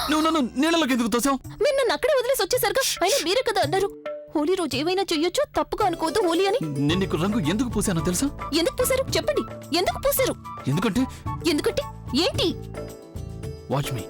నువ్వు నన్ను నీళ్ళలోకి ఎందుకు తోసావు? మీరు నన్ను అక్కడే వదిలేసి వచ్చేసరిగా అయినా మీరే కదా అన్నారు హోలీ రోజు ఏమైనా చెయ్యొచ్చు, తప్పుగా అనుకోవద్దు హోలీ అని. నేను నీకు రంగు ఎందుకు పూసానో తెలుసా? ఎందుకు పూసారు చెప్పండి, ఎందుకు పూసారు? ఎందుకంటే ఎందుకంటే ఏంటి? వాచ్ మీ.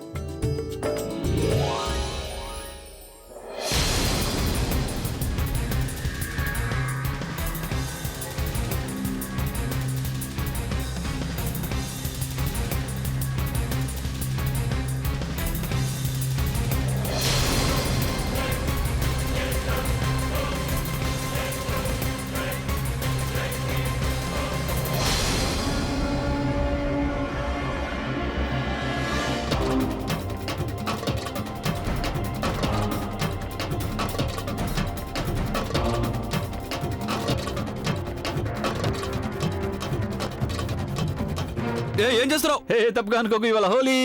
ఏం చేస్తున్నావు? తప్పుగా అనుకోకు, ఇవాళ హోలీ.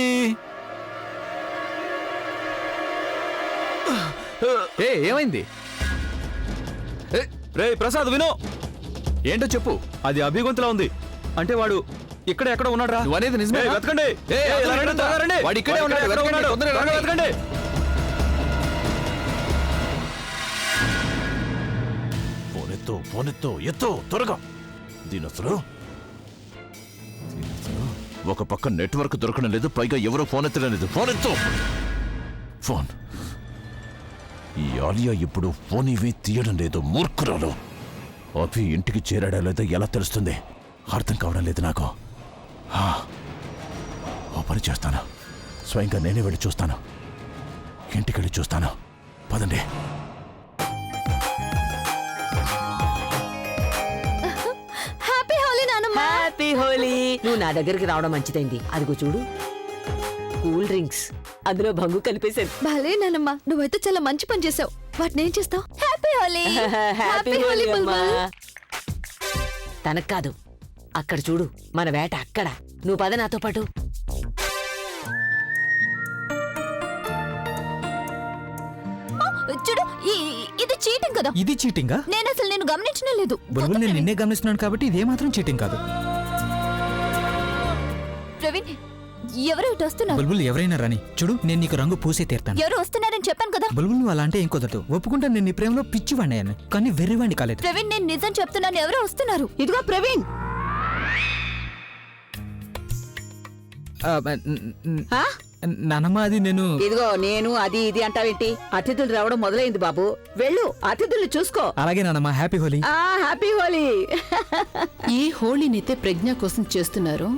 ఏమైంది? రే ప్రసాద్ విను. ఏంటో చెప్పు. అది అభిగొంతులా ఉంది. అంటే వాడు ఇక్కడ ఎక్కడ ఉన్నాడు రా? అనేది నిజమే. వెతకండి. వాడు ఇక్కడే ఉన్నాడు. వెతకండి. ఫోనెత్తు ఎత్తు త్వరగా. దీనసలు ఒక పక్క నెట్వర్క్ దొరకడం లేదు, పైగా ఎవరో ఫోన్ ఎత్తడం లేదు. ఫోన్ ఎత్తు. ఫోన్. ఈ ఆలియా ఇప్పుడు ఫోన్ ఇవి తీయడం లేదు. మూర్ఖురాలు. అభి ఇంటికి చేరాడా లేదా ఎలా తెలుస్తుంది? అర్థం కావడం లేదు నాకు. ఓ పని చేస్తాను, స్వయంగా నేనే వెళ్ళి చూస్తాను. ఇంటికి వెళ్ళి చూస్తాను. పదండి. హ్యాపీ హోలీ. నువ్వు నా దగ్గరికి రావడం మంచిదైంది. అదిగో చూడు, కూల్ డ్రింక్స్, అందులో భంగు కలిపేశాను. భలే నానమ్మ, నువ్వైతే చాలా మంచి పని చేసావు. వాటిని ఏం చేస్తావు? హ్యాపీ హోలీ. హ్యాపీ హోలీ అమ్మా. తనకు కాదు, అక్కడ చూడు, మన వేట అక్కడ. నువ్వు పద నాతో పాటు. చూడు, ఇది చీటింగ్ కదా. ఇది చీటింగా? నేను అసలు నేను గమనించనే లేదు. బుల్బుల్, నేను నిన్నే గమనిస్తున్నాను కాబట్టి ఇదే మాత్రం చీటింగ్ కాదు. ప్రవీణ్, ఎవరు ఇటు వస్తున్నారు? బుల్బుల్, ఎవరైనా రాని, చూడు, నేను నీకు రంగు పూసే తీరుతాను. ఎవరు వస్తున్నారని చెప్పాను కదా. బుల్బుల్, నువ్వు అలా అంటే ఏం కుదరదు. ఒప్పుకుంటా, నేను నీ ప్రేమలో పిచ్చివాడిని, కానీ వెర్రివాడిని కాలేదు. ప్రవీణ్, నేను నిజం చెప్తున్నాను, ఎవరో వస్తున్నారు. ఇదిగో ప్రవీణ్. నానమ్మ, అది నేను. ఇదిగో నేను అది ఇది అంటావేంటి? అతిథులు రావడం మొదలైంది బాబు. వెళ్ళు, అతిథులు చూసుకో. అలాగే నానమ్మ. హ్యాపీ హోలీ. హ్యాపీ హోలీ. ఏ హోళీనైతే ప్రజ్ఞ కోసం చేస్తున్నారో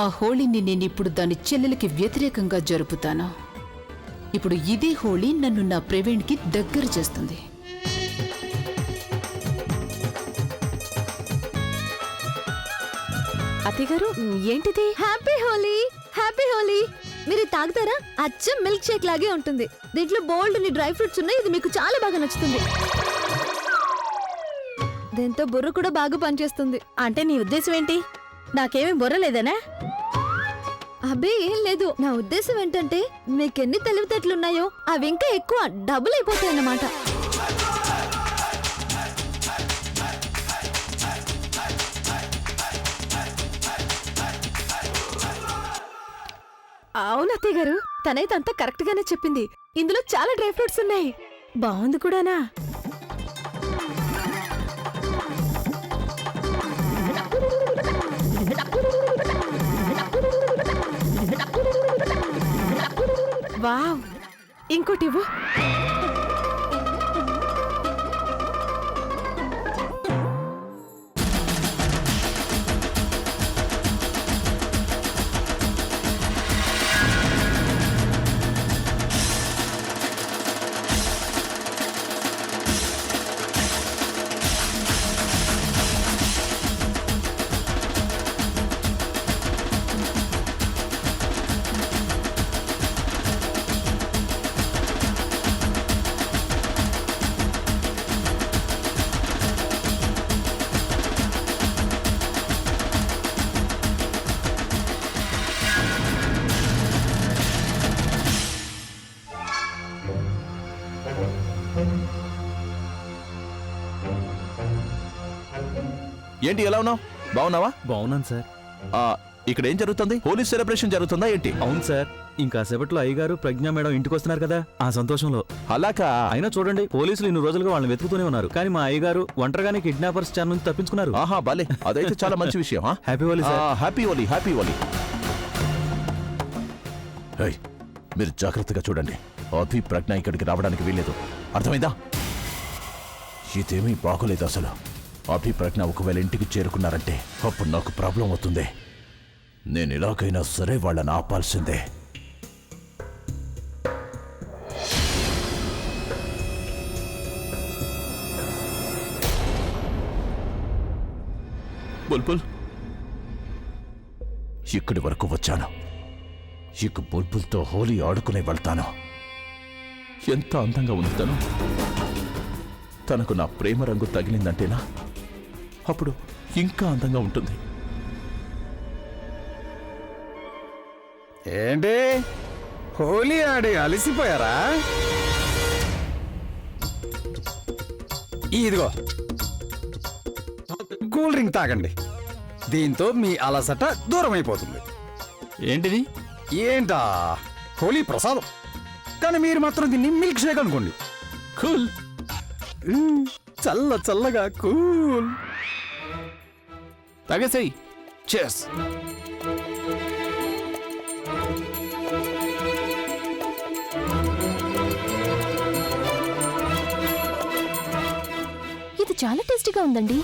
ఆ హోళీని నేను ఇప్పుడు దాని చెల్లెలకి వ్యతిరేకంగా జరుపుతాను. ఇప్పుడు ఇదే హోళీ నన్ను నా ప్రవీణ్కి దగ్గర చేస్తుంది. అతిగారు, ఏంటిది? హ్యాపీ హోలీ. హ్యాపీ హోలీ. మీరు తాగుతారా? అచ్చం మిల్క్ షేక్ లాగే ఉంటుంది. దీంట్లో బోల్డ్ డ్రై ఫ్రూట్స్ ఉన్నాయి. ఇది మీకు చాలా బాగా నచ్చుతుంది. దీంతో బుర్ర కూడా బాగా పనిచేస్తుంది. అంటే నీ ఉద్దేశం ఏంటి? నాకేమీ బుర్ర లేదనా? అబ్బే ఏం లేదు. నా ఉద్దేశం ఏంటంటే మీకెన్ని తెలివితేటలున్నాయో అవి ఇంకా ఎక్కువ డబుల్ అయిపోతాయన్నమాట. అవును అత్తయ్య గారు, తనైతే అంతా కరెక్ట్ గానే చెప్పింది. ఇందులో చాలా డ్రై ఫ్రూట్స్ ఉన్నాయి. బాగుంది కూడానా? వావ్, ఇంకోటి ఇవ్వు. ఏంటి ఎలా ఉన్నావు? బాగున్నావా? బాగున్నాను సార్. ఇక్కడ ఏం జరుగుతుంది? హోలీ సెలబ్రేషన్ జరుగుతుందా ఏంటి? అవును సార్, ఇంకాసేపట్లో అయ్యగారు ప్రజ్ఞ మేడం ఇంటికి వస్తున్నారు కదా, ఆ సంతోషంలో. అలాగా అయినా చూడండి, పోలీసులు ఇన్ని రోజులుగా వాళ్ళని వెతుకుతూనే ఉన్నారు, కానీ మా అయ్యగారు ఒంటరిగానే కిడ్నాపర్స్ ఛానల్ నుంచి తప్పించుకున్నారు. ఆహా భలే, అదైతే చాలా మంచి విషయం. Happy Holi sir. Happy Holi, happy Holi. ఏయ్, మీరు జాగ్రత్తగా చూడండి. అభి ప్రజ్ఞ ఇక్కడికి రావడానికి వీల్లేదు, అర్థమైందా? ఇదేమీ బాగోలేదు అసలు. అభి ప్రజ్ఞ ఒకవేళ ఇంటికి చేరుకున్నారంటే అప్పుడు నాకు ప్రాబ్లం అవుతుంది. నేను ఎలాగైనా సరే వాళ్ళని ఆపాల్సిందే. బుల్బుల్, ఇక్కడి వరకు వచ్చాను. ఇక బుల్బుల్తో హోలీ ఆడుకునే వెళ్తాను. ఎంత అందంగా ఉంది తను. తనకు నా ప్రేమ రంగు తగిలిందంటేనా అప్పుడు ఇంకా అందంగా ఉంటుంది. ఏంటి హోలీ ఆడి అలసిపోయారా? ఇదిగో కూల్ డ్రింక్ తాగండి. దీంతో మీ అలసట దూరం అయిపోతుంది. ఏంటిది? ఏంటా హోలీ ప్రసాదం, కానీ మీరు మాత్రం దీన్ని మిల్క్ షేక్ అనుకోండి. కూల్. చల్ల చల్లగా కూల్. తాగేసేయ్. చెస్. ఇది చాలా టేస్టీగా ఉందండి.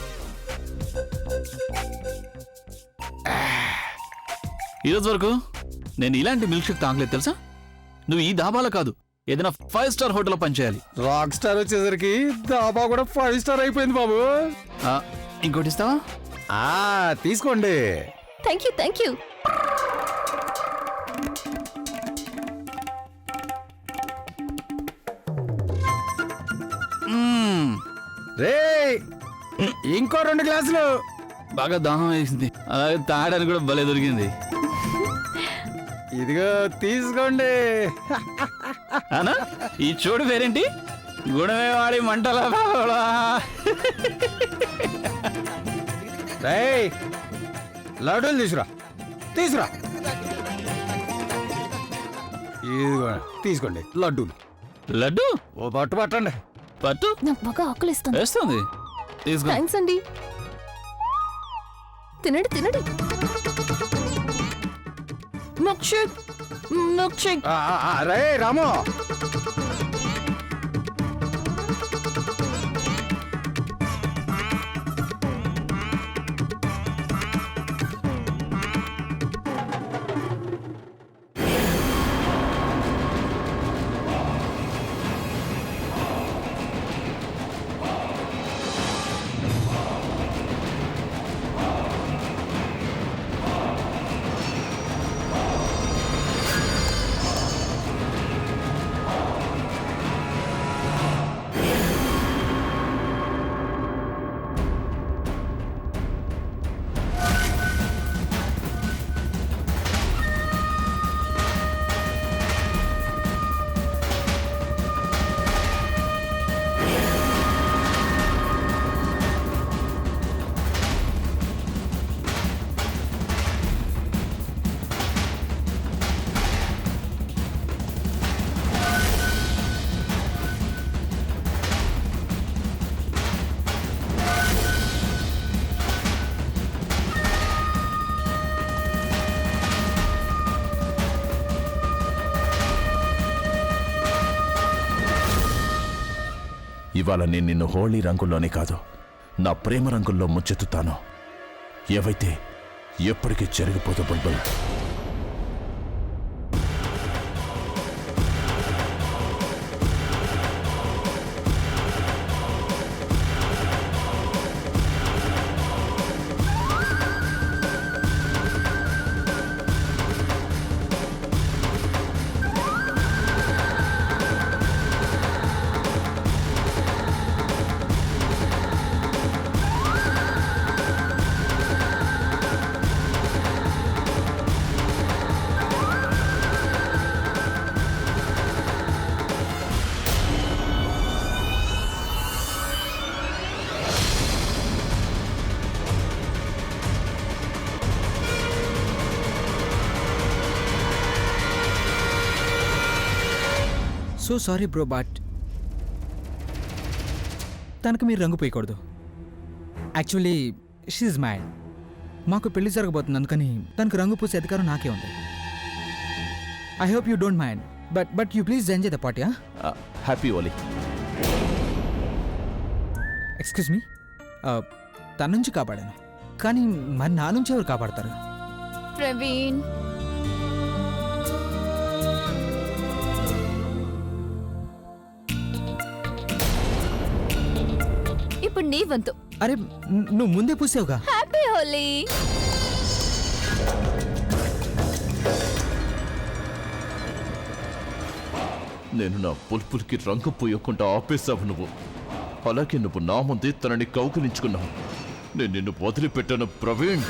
ఈరోజు వరకు నేను ఇలాంటి మిల్క్ షేక్ తాగలేదు తెలుసా. నువ్వు ఈ దాబాలో కాదు, ఏదైనా 5 స్టార్ హోటల్లో పనిచేయాలి. రాక్ స్టార్ వచ్చేసరికి దాబా కూడా 5 స్టార్ అయిపోయింది బాబు. ఇంకోటి ఇస్తావా? తీసుకోండి. Thank you, thank you. రే, ఇంకో 2 గ్లాసులు. బాగా దాహం వేసింది, అలాగే తాగడానికి కూడా భలే దొరికింది. ఇదిగో తీసుకోండి. అనా ఈ చూడు పేరేంటి? గుణమే వాడి మంటల. రేయ్, లడ్డూలు తీసురా, తీసురా. ఇదిగో తీసుకోండి లడ్డూలు. లడ్డు ఓ పట్టు పట్టండి. పట్టు. నాకు బాగా ఆకలిస్తుంది. వేస్తుంది, తీసుకో. థ్యాంక్స్ అండి. తినండి తినండి. Milk shake, milk shake. రే రాము, ఇవాళ నేను నిన్ను హోళీ రంగుల్లోనే కాదు, నా ప్రేమ రంగుల్లో ముచ్చెత్తుతాను. ఏవైతే ఎప్పటికీ జరిగిపోదు బుల్బుల్. సో సారీ బ్రో, బట్ తనకు మీరు రంగు పోయకూడదు. Actually she mind. మాకు పెళ్లి జరగబోతుంది, అందుకని తనకు రంగు పూసే అధికారం నాకే ఉంది. I hope you don't mind, but you please enjoy the party. Happy Holi. Excuse me, తన నుంచి కాపాడాను, కానీ మరి నా నుంచి ఎవరు కాపాడతారు? ప్రవీణ్, ఇప్పుడు నీ వంతు. అరే నువ్వు ముందే పూసావుగా. హ్యాపీ హోలీ. నేను నా పులుపులకి రంగు పోయకుండా ఆపేశావు నువ్వు. అలాగే నువ్వు నా ముందే తనని కౌగిలించుకున్నావు. నేను నిన్ను వదిలిపెట్టాను ప్రవీణ్.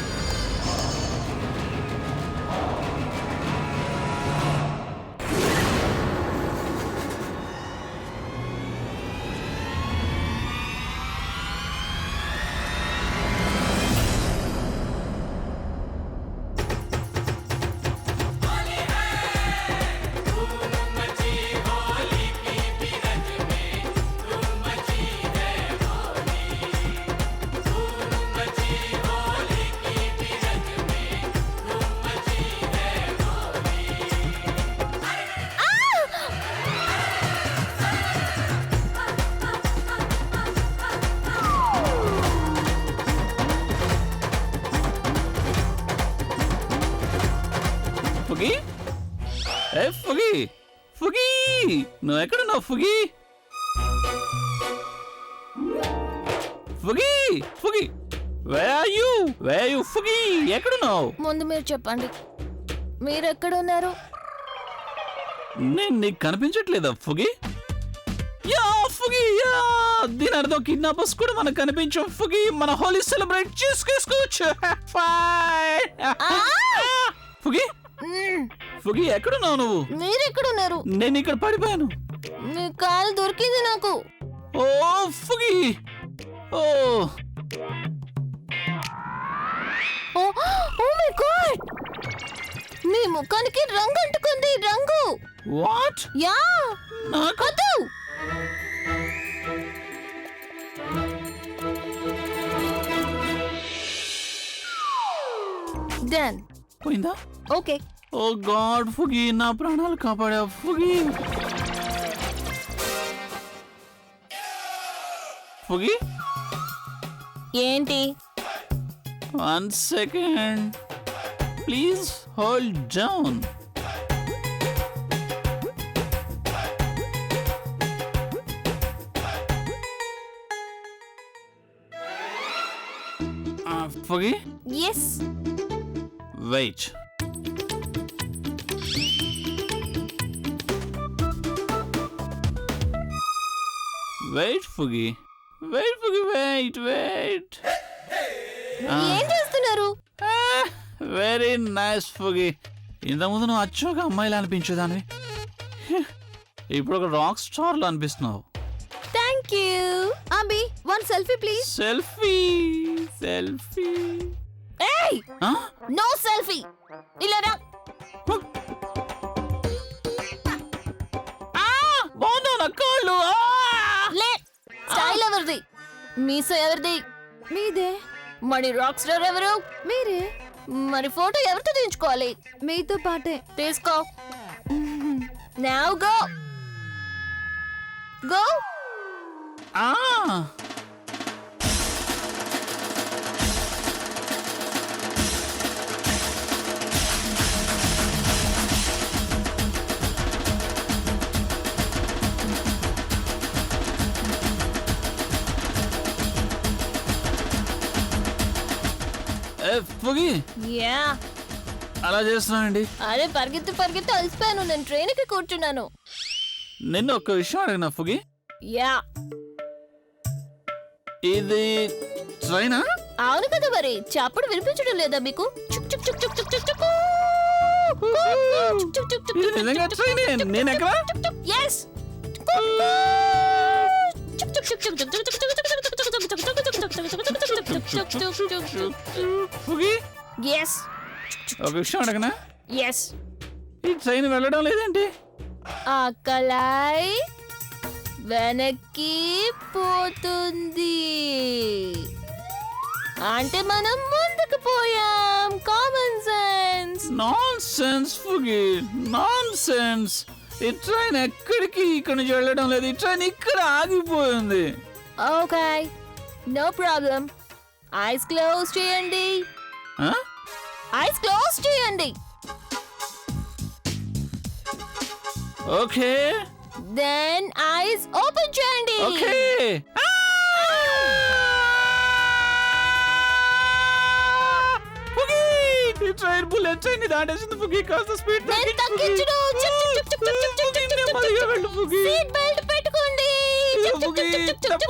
ఫుగి, ఏ ఫుగి, ఫుగి, నువ్వు ఎక్కడున్నావు ఫుగి? ఫుగి, ఫుగి, where are you? Where are you ఫుగి? ఎక్కడున్నావు? ముందు మీరు చెప్పండి, మీరెక్కడున్నారు? నేను నీకు కనిపించట్లేదా ఫుగి? Yeah ఫుగి, yeah. దీని అర్థం కిడ్నాపర్స్ కూడా మనకు కనిపించాం ఫుగి. మన హోలీ సెలబ్రేట్ చేసుకోవచ్చు. ఫుగి, ఫుగి ఎక్కడున్నావు నువ్వు? మీరెక్కడున్నారు? నేను ఇక్కడ పడిపోయాను. మీ కాలు దొరికింది నాకు. ఓ ఫుగి, ఓ ఓ మై గాడ్, మీ ముఖానికి రంగు అంటుకుంది. రంగు. వాట్? యా, నాకు వద్దు. డన్. పోయిందా? ఓకే. ఓ గాడ్ ఫుగి, నా ప్రాణాలు కాపాడా ఫుగి. ఫుగి, ఏంటి? 1 second. Please hold down. Fuggy? Yes. Wait. Wait, Fuggy. Wait, Fuggy, wait, wait. ఏం చేస్తున్నారు? వెరీ నైస్ ఫుగి. ఇంతకుముందు నువ్వు అచ్చోగా అమ్మాయిలా అనిపించేదానివి, ఇప్పుడు ఒక రాక్ స్టార్ లో అనిపిస్తున్నావు. Thank you. అబి, one selfie please. Selfie, selfie. ఏయ్, నో సెల్ఫీ. ఇలా రా. బాగుందా నా కాళ్ళు? లే. స్టైల్ ఎవరిది? మీసో ఎవరిది? మీదే. మరి రాక్ స్టార్ ఎవరు? మీరే. మరి ఫోటో ఎవరితో తీయించుకోవాలి? మీతో పాటే. తీసుకో. Now go. గో. ఫుగి, యా. అలా చేస్తున్నానండి. అరే పరిగెత్తి పరిగెత్తి అలసిపోయాను, నేను ట్రైన్ కి కూర్చున్నాను. నిన్ను ఒక్క విషయం అడిగినా ఫుగి. యా. ఇది ట్రైనా? అవును కదా, మరి చప్పుడు వినిపించడం లేదా మీకు? చుక్ చుక్ చుక్ చుక్ చుక్ చుక్ చుక్. చుక్ చుక్ చుక్ ఇది నిజంగా ట్రైనే. నేను ఎక్కడ? yes. ఫుగి, yes. ఒక విషయం అడగనా? yes. ఈ ట్రైన్ వెళ్ళడం లేదేంటి? ఆ కళాయి వెనక్కి పోతుంది. అంటే మనం ముందుకు పోయాం. Common sense. నాన్సెన్స్ ఫుగి, నాన్సెన్స్. ఈ ట్రైన్ ఎక్కడికి ఇక్కడ నుంచి వెళ్ళడం లేదు. ఈ ట్రైన్ ఇక్కడ ఆగిపోయింది. Okay, no problem. Eyes close చేయండి. ఐస్ క్లోజ్ చేయండి. ఓకే దెన్ ఐస్ ఓపెన్ చేయండి. ఓకే. ఈ ట్రైన్ బుల్లెట్ ట్రైన్ దాటేసింది ఫుగి. కాస్త స్పీడ్ నేను తగ్గించుడు. చుక్ చుక్ చుక్ చుక్ చుక్ చుక్ చుక్ చుక్ చుక్. మళ్ళీ వెళ్ళు ఫుగి. సీట్ బెల్ట్ పెట్టుకోండి. చుక్ చుక్ చుక్ చుక్ చుక్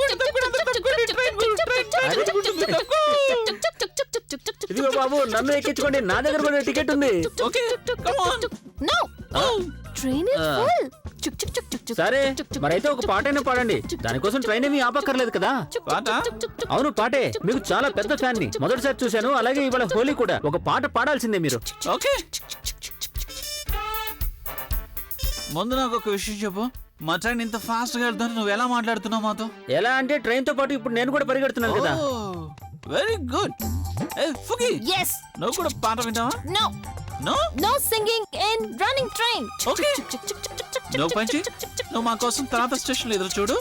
చుక్ చుక్ చుక్ చుక్ చుక్ చుక్ చుక్ ఇదిగో బాబు, నన్ను ఎక్కించుకోండి. నా దగ్గర కూడా టికెట్ ఉంది. Okay, come on. No, train is full. చుక్ చుక్ చుక్ చుక్ చుక్. సరే, మరైతే ఒక పాటైనా పాడండి. దానికోసం ట్రైన్ ఏమీ ఆపక్కర్లేదు కదా. పాట? అవును, పాటే. మీకు చాలా పెద్ద ఫ్యాన్ ని. మొదటిసారి చూశాను. అలాగే ఇవాళ హోలీ కూడా. ఒక పాట పాడాల్సిందే మీరు. ఓకే. ముందు నాకు ఒక విషయం చెప్పు. మా ట్రైన్ ఇంత ఫాస్ట్ గా వెళ్తాను, నువ్వు ఎలా మాట్లాడుతున్నావు మాతో? ఎలా అంటే ట్రైన్ తో పాటు ఇప్పుడు నేను కూడా పరిగెడుతున్నాను కదా. Very good. ఫుగి, yes. నువ్వు కూడా పాట వింటావా? No, no. no singing in running train. Okay. నువ్వు పంచి, నువ్వు మా కోసం తర్వాత స్టేషన్ లో ఎదురు చూడు.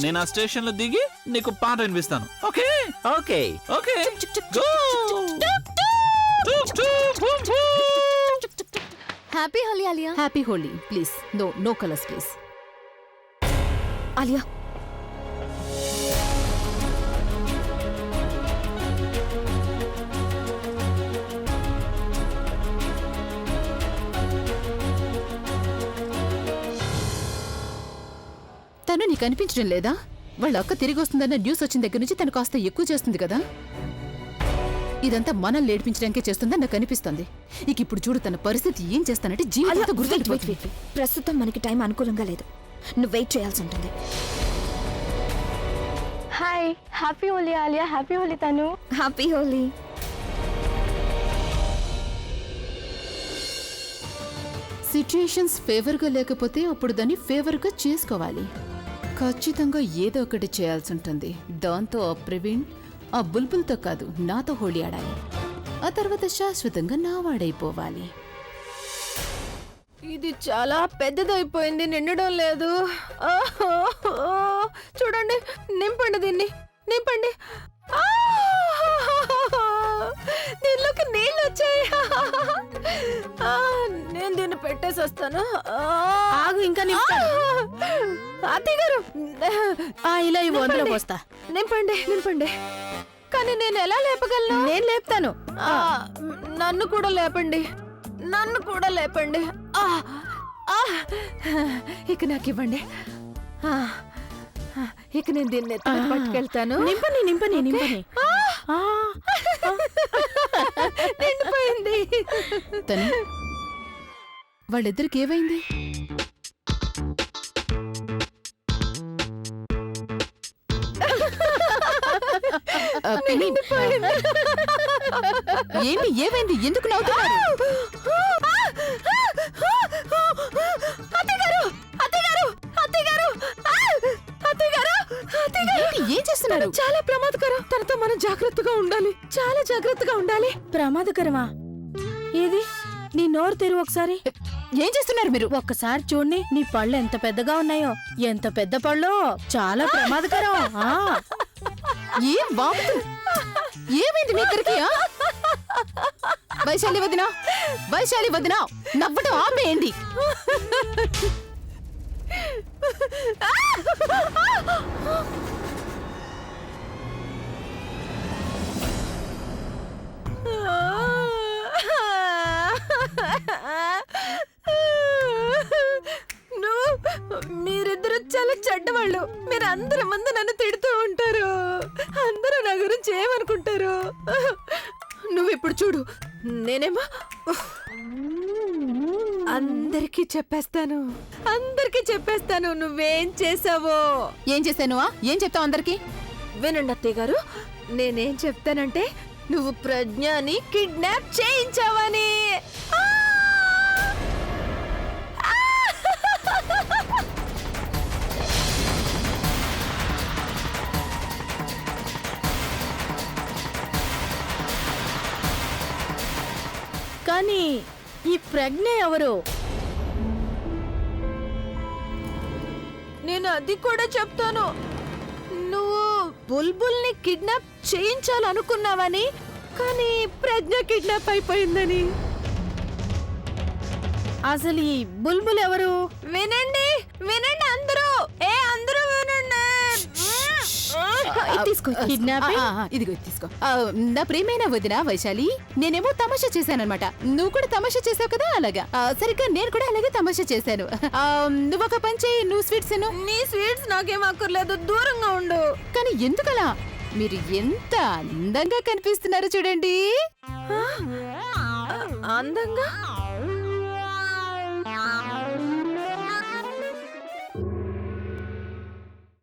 నేను ఆ స్టేషన్ లో దిగి నీకు పాట వినిపిస్తాను. Okay okay. Okay. Happy Holi Alia. Happy Holi. Please no, no colours please. Alia, తను నీకు అనిపించడం లేదా? వాళ్ళ అక్క తిరిగి వస్తుందన్న న్యూస్ వచ్చిన దగ్గర నుంచి తను కాస్త ఎక్కువ చేస్తుంది కదా. ఇదంతా మనల్ని ఏడిపించడానికే చేస్తుందని నాకు అనిపిస్తుంది. ఇక ఇప్పుడు చూడు తన పరిస్థితి ఏం చేస్తానంటే జీవితంతో గుర్తుండిపోతుంది. ప్రస్తుతం మనకి టైం అనుకూలంగా లేదు. నువ్వు వెయిట్ చేయాల్సి ఉంటుంది. Hi, happy Holi Alia. Happy Holi తను. హ్యాపీ హోలీ. సిచ్యుయేషన్స్ ఫేవర్గా లేకపోతే అప్పుడు దాన్ని ఫేవర్గా చేసుకోవాలి. ఖచ్చితంగా ఏదో ఒకటి చేయాల్సి ఉంటుంది. దాంతో ఆ ప్రవీణ్ ఆ బుల్బుల్తో కాదు, నాతో హోలీ ఆడాలి. ఆ తర్వాత శాశ్వతంగా నా వాడైపోవాలి. ఇది చాలా పెద్దదైపోయింది, నిండడం లేదు. చూడండి, నింపండి దీన్ని, నింపండి. దీనిలోకి నీళ్ళు వచ్చాయి. నేను దీన్ని పెట్టేసి వస్తాను. ఆగు, ఇంకా అత్తయ్య గారు, ఇలా ఈ వందలో పోస్తా. నింపండి, నింపండి. కానీ నేను ఎలా లేపగలను? నేను లేపుతాను. నన్ను కూడా లేపండి, నన్ను కూడా లేపండి. ఇక నాకు ఇవ్వండి. ఇక నేను దీన్ని ఎత్తుకొని పట్టుకెళ్తాను. నింపని, నింపని, నింపని. నిండిపోయింది. తను వాళ్ళిద్దరికి ఏమైంది? ఏమి ఏమైంది? ఎందుకు నవ్వుతున్నారు? ఏం చేస్తున్నారు? చాలా ప్రమాదకరం. తనతో మనం జాగ్రత్తగా ఉండాలి, చాలా జాగ్రత్తగా ఉండాలి. ప్రమాదకరమా? ఏది? నీ నోరు తెరువు ఒకసారి. ఏం చేస్తున్నారు మీరు? ఒక్కసారి చూడండి, నీ పళ్ళు ఎంత పెద్దగా ఉన్నాయో. ఎంత పెద్ద పళ్ళు, చాలా ప్రమాదకరం. ఏం బాబు, ఏమైంది మీ ఇద్దరికి? వైశాలి వదినా, వైశాలి వదినా, నవ్వటం ఆపేయండి. మీరిద్దరు చాలా చెడ్డవాళ్ళు. మీరు అందరి ముందు నన్ను తిడుతూ ఉంటారు. అందరూ నా గురించి ఏమనుకుంటారు? నువ్వు ఇప్పుడు చూడు, నేనేమో అందరికీ చెప్పేస్తాను, అందరికీ చెప్పేస్తాను నువ్వేం చేసావో. ఏం చేశాను? ఏం చెప్తావు అందరికి? వినండి అత్తయ్య గారు, నేనేం చెప్తానంటే నువ్వు ప్రజ్ఞని కిడ్నాప్ చేయించావని. కానీ ఈ ప్రజ్ఞ ఎవరు? నేను అది కూడా చెప్తాను. నువ్వు బుల్బుల్ని కిడ్నాప్ చేయించాలనుకున్నావని, కానీ ప్రజ్ఞ కిడ్నాప్ అయిపోయిందని. అసలు ఈ బుల్బుల్ ఎవరు? వినండి వినండి అందరూ, అందరూ వినండి. తీసుకో ఇదిగో తీసుకో. నా ప్రేమైన వదిన వైశాలి, నేనేమో తమాషా చేశానన్నమాట. నువ్వు కూడా తమాషా చేసావు కదా, అలాగా సరిగ్గా నేను కూడా అలాగే తమాషా చేశాను. నువ్వు ఒక పని చేయి, నువ్వు స్వీట్స్ నీ స్వీట్స్ నాకేం అక్కర్లేదు, దూరంగా ఉండు. కానీ ఎందుకలా? మీరు ఎంత అందంగా కనిపిస్తున్నారు చూడండి. అందంగా?